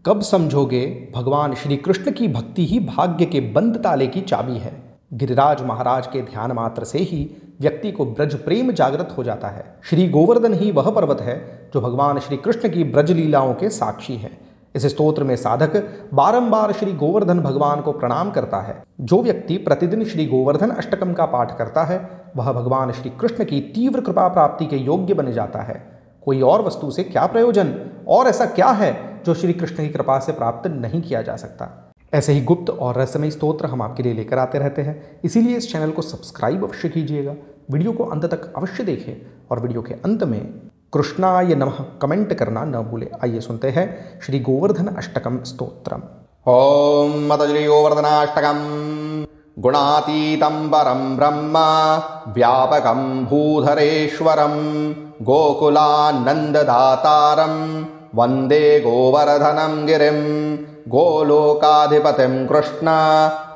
कब समझोगे भगवान श्री कृष्ण की भक्ति ही भाग्य के बंद ताले की चाबी है। गिरिराज महाराज के ध्यान मात्र से ही व्यक्ति को ब्रज प्रेम जागृत हो जाता है। श्री गोवर्धन ही वह पर्वत है जो भगवान श्री कृष्ण की ब्रज लीलाओं के साक्षी है। इस स्तोत्र में साधक बारंबार श्री गोवर्धन भगवान को प्रणाम करता है। जो व्यक्ति प्रतिदिन श्री गोवर्धन अष्टकम का पाठ करता है वह भगवान श्री कृष्ण की तीव्र कृपा प्राप्ति के योग्य बन जाता है। कोई और वस्तु से क्या प्रयोजन, और ऐसा क्या है जो श्री कृष्ण की कृपा से प्राप्त नहीं किया जा सकता। ऐसे ही गुप्त और रहस्यमय स्तोत्र हम आपके लिए लेकर आते रहते हैं, इसीलिए इस चैनल को सब्सक्राइब अवश्य कीजिएगा, वीडियो को अंत तक अवश्य देखें और वीडियो के अंत में कृष्णाय नमः कमेंट करना न भूलें। आइए सुनते हैं श्री गोवर्धन अष्टकम स्तोत्रम। ओम अथ श्री गोवर्धनाष्टकम। गुणातीतं परं ब्रह्म व्यापकं भूधरेश्वरं गोकुलानन्ददातारं वन्दे गोवर्धनं गिरिं गोलोकाधिपतिं कृष्ण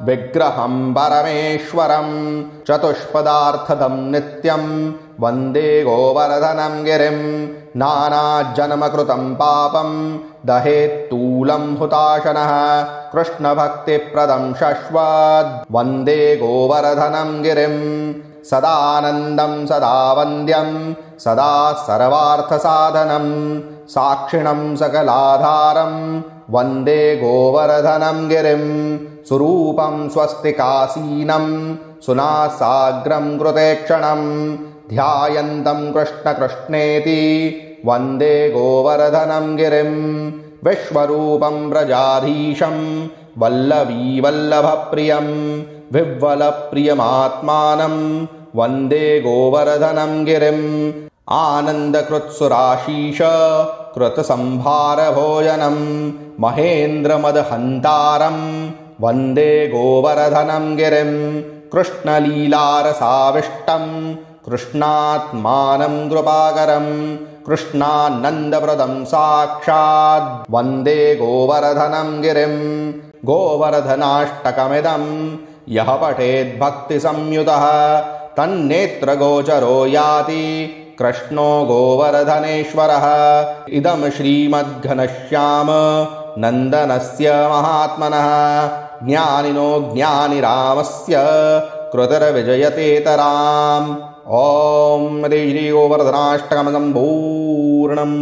विग्रहं परमेश्वरं चतुष्पदार्थदं नित्यं वन्दे गोवर्धनं गिरिं नानाजन्मकृतं पापं दहेत्तूलं हुताशनः कृष्णभक्तिप्रदं शश्वत् वन्दे गोवर्धनं गिरिं सदानन्दं सदा वन्द्यं सदा सर्वार्थसाधनं साक्षिणं सकलाधारं वन्दे गोवर्धनं गिरिं सुरूपं स्वस्तिकासीनं सुनासाग्रं कृतेक्षणं ध्यायन्तं कृष्णकृष्णेति वन्दे गोवर्धनं गिरिं विश्वरूपं व्रजाधीशं वल्लवीवल्लभप्रियं विह्वलप्रियमात्मानं वन्दे गोवर्धनं गिरिं आनन्दकृत्सुराशीष कृतसंभारभोजनं महेन्द्रमदहन्तारं वन्दे गोवर्धनं गिरिं कृष्णलीलारसाविष्टं कृष्णात्मानं कृपाकरं कृष्णानन्दप्रदं साक्षात् वन्दे गोवर्धनं गिरिं गोवर्धनाष्टकमिदं यः पठेद्भक्तिसंयुतः तन्नेत्रगोचरो याति कृष्णो गोवर्धनेश्वरः। इदं श्रीमद्घनश्याम नन्दनस्य महात्मनः ज्ञानिनो ज्ञानिरामस्य कृतिर्विजयतेतराम्। ॐ श्री गोवर्धनाष्टकं सम्पूर्णम्।